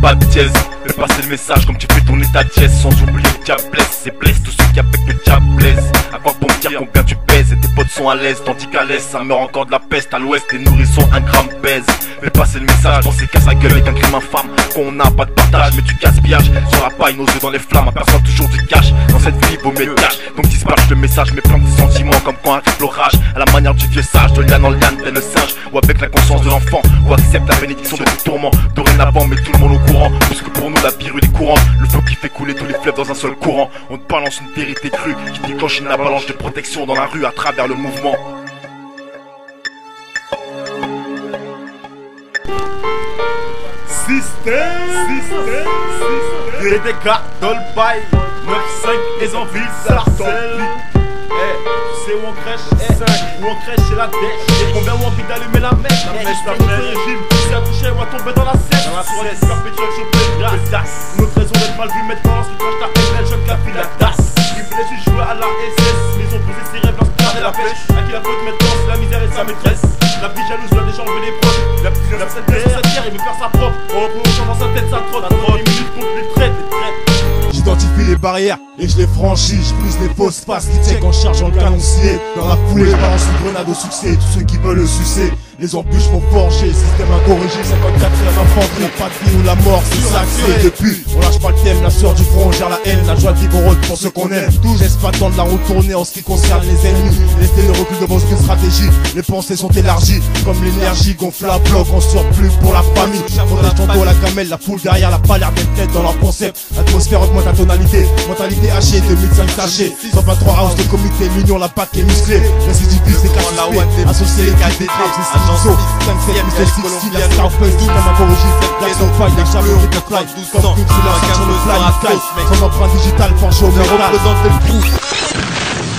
pas de dièse. Fais passer le message comme tu fais ton état de dièse. Sans oublier le diable blesse, c'est blesse tous ceux qui avec le diable blesse. À quoi bon dire combien tu pèses et tes potes sont à l'aise. Tandis qu'à l'est ça meurt encore de la peste. À l'ouest les nourrissons un gramme pèse. Fais passer le message dans ces cas sa gueule avec un crime infâme. Qu'on n'a pas de partage mais du gaspillage. Sera pas nos yeux dans les flammes, à personne toujours du cash. Dans cette vie vaut mes cash. Donc dispatche le message mais plein de sentiments comme quand arrive l'orage. À la manière du vieux sage, de liane en liane tel le singe. Ou avec la conscience de l'enfant, ou accepte la bénédiction de tes tourments. Dorénavant mais tout le monde au courant, parce que pour nous la birule est courante. Le flot qui fait couler tous les fleuves dans un seul courant. On te balance une vérité crue qui déclenche une avalanche de protection dans la rue à travers le mouvement. DDK, Dolby, 9-5, les envies, Sarcelles. Tu sais où on crèche, où on crèche chez la dèche. Et combien ont envie d'allumer la mèche. Notre régime, qui s'est accouché ou à tomber dans la cesse. Sur les perpétuels chauffés de grâce. Notre raison d'être mal vue maintenant, lorsque crache ta haine, elle choque la fille la tasse. Privilège du joueur à la SS, mais ils ont posé ses rêves lorsqu'ils gardaient la pêche. À qui la faute maintenant, c'est la misère et sa maîtresse. La vie jalouse doit déjà enlever les proches. La plusieurs sur cette terre, il veut faire sa propre. On reprend dans sa tête sa trotte. 30 minutes contre les traites, J'identifie les barrières et je les franchis. Je brise les fausses faces qui check en chargeant le canoncier. Dans la foulée, je balance une grenade au succès. Tous ceux qui veulent le sucer, les embûches vont forger. Système incorrigé, 54e infanterie. La patrie ou la mort, c'est ça que c'est. Depuis, on lâche pas le thème. La sueur du front gère la haine. La joie de vivre rôde pour ceux qu'on aime. Tout laisse pas temps de la retourner en ce qui concerne les ennemis. Laissez le recul de vos stratégies. Les pensées sont élargies comme l'énergie. Gonfle à bloc en surplus pour la famille. Protège ton dos, la gamelle, la foule derrière. La pas l'air d'être tête dans leur concept. L'atmosphère augmente la tonalité. Mentalité hachée, 2005 sachets. 123 house de comité, l'union, la patte qui est musclée. Récidiviste, c'est KCP. Associé les gars des trappes, c'est Siliso. 5-7, Mr. 6, la Starfest, tout comme un corrigé. Black on fire, les chaleurs et les fly. Comme une silence sur le fly, sky. Sans empreinte digitale, penché au métal. Représente le trou.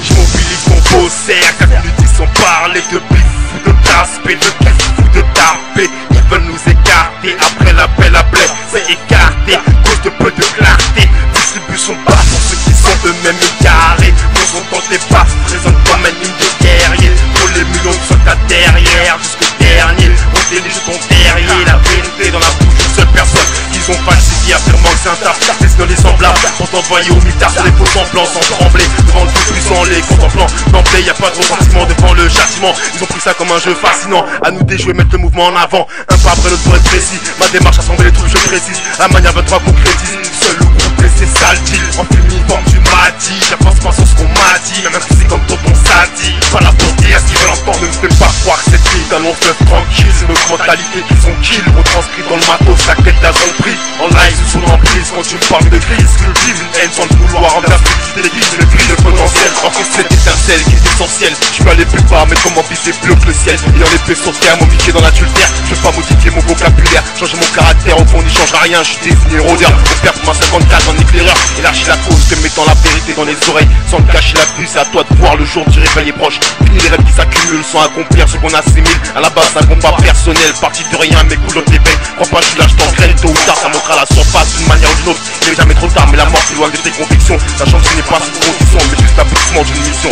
J'mobilise mon faussaire, 4 minutes sans parler de bif ou de taspé, de caisse ou de taper. Ils veulent nous écarter, après l'appel à blé, c'est écarté, cause de peu de clarté. Distribution basse pour ceux qui sont eux-mêmes égarés. Nous on tente les passes, présente comme un ligne de guerrier. Pour les millions de soldats derrière, jusqu'au dernier. On dirige ton derrière, la vérité dans la bouche d'une seule personne. Ils ont falsifié, affirmant que c'est un tas, c'est les semblables. Pour t'envoyer au mitard sur les faux semblants sans trembler. Devant le tout puissant, les contemplant d'emblée, y'a pas de ressentiment devant le châtiment. Ils ont pris ça comme un jeu fascinant. À nous déjouer, mettre le mouvement en avant. Un pas après l'autre pour être précis. Ma démarche, assembler les troupes, je précise. La manière de toi concrétise. Seul le groupe et ses sales deals. En uniforme, tu m'as dit. J'avance pas sur ce qu'on m'a dit. Même si c'est comme tonton ça dit. Pas là pour dire ce qu'ils veulent entendre. Ne me fais pas croire que cette vie d'un long fleuve tranquille. C'est notre mentalité qu'ils ont kill. Retranscrit dans le matos, la tête d'à son prix. En live, sous l'emprise, quand tu me parles de crise. Cultive une haine sans le vouloir envers ce qui déguise le gris, le potentiel. Encore cette étincelle qui est essentielle. Je peux aller plus bas, mais comment viser plus haut que le ciel. Ayant l'épée sur terre, mon piqué dans l'adultère. Je veux pas modifier mon vocabulaire, changer mon caractère. Au fond, n'y changera rien, je suis désigné rôdeur. On perd pour ma 54 en éclaireur. Élargis la cause, te mettant la vérité dans les oreilles. Sans te cacher la vue, c'est à toi de voir le jour du réveil est proche. Fini les rêves qui s'accumulent sans accomplir ce qu'on assimile. À la base, un combat personnel, parti de rien, mais coulottes les veilles. Crois pas, je suis là, je t'engraine. Tôt ou tard, ça montera la surface d'une manière ou d'une autre. Il n'est jamais trop tard, mais la mort s'éloigne de tes convictions. Sachant que ce n'est pas une condition, mais juste l'aboutissement d'une mission.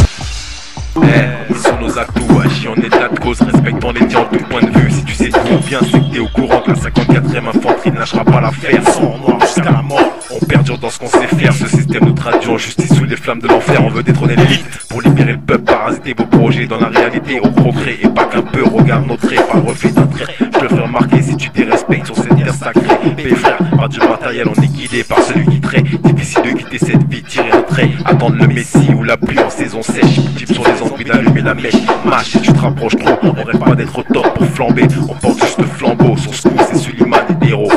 Ils sont nos atouts, agis en état de cause, respectant les tiens en tout point de vue. Si tu sais d'où on vient, c'est que t'es au courant que la 54e infanterie ne lâchera pas l'affaire. Sans noir jusqu'à la mort, on perdure dans ce qu'on sait faire. Ce système nous traduit en justice sous les flammes de l'enfer. On veut détrôner l'élite pour libérer le peuple, parasiter vos projets dans la réalité. Au progrès et pas qu'un peu, regarde nos traits, pas le reflet d'un trait. Je te le fais remarquer si tu dérespectes sur cette terre sacrée. Mes frères, par du matériel on est guidé par celui qui traite. Difficile de quitter cette vie, tirer un trait. Attendre le messie ou la pluie en saison sèche. Type sur les envies d'allumer la mèche. Mâche, si tu te rapproches trop, on rêve pas d'être au top pour flamber. On porte juste le flambeau, sur ce coup c'est Suleiman et héros.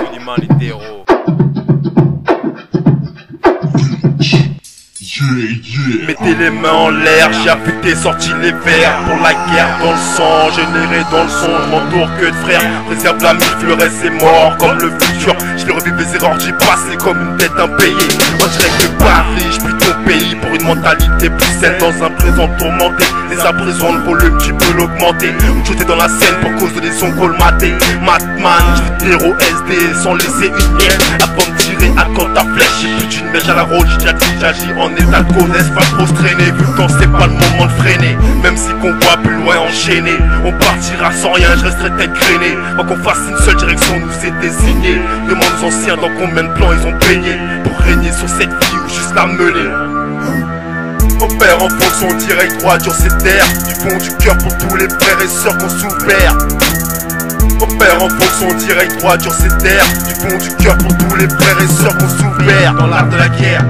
Mettez les mains en l'air, j'ai affûté, sorti les verres. Pour la guerre dans le sang, généré dans le son. Je m'entoure que de frères, préserve la mif, le reste c'est mort comme le futur. Je vais revivre les erreurs du passé comme une dette impayée. On dirait que Paris, je puis ton pays pour une mentalité plus saine. Dans un présent tourmenté, les abrésons le volume, tu peux l'augmenter. Jeter dans la scène pour cause de des sons colmatés. Matman, je vais héros SD sans laisser une miette. Avant de tirer à quand ta flèche, j'ai plus d'une mèche à la roche. J'agis en état de cause, laisse pas trop se traîner. Vu le temps c'est pas le moment de freiner. Même si qu'on voit plus loin enchaîné, on partira sans rien, je resterai tête grainée. Quoi qu'on fasse une seule direction nous est désignée. Demande nos anciens dans combien de plans ils ont baigné pour régner sur cette vie ou juste la mener. Opère en fonction direct droit sur ces terres, du fond du cœur pour tous les frères et sœurs qu'on souffert. Opère en fonction direct droit sur ces terres, du fond du cœur pour tous les frères et sœurs qu'on souffert dans l'art de la guerre.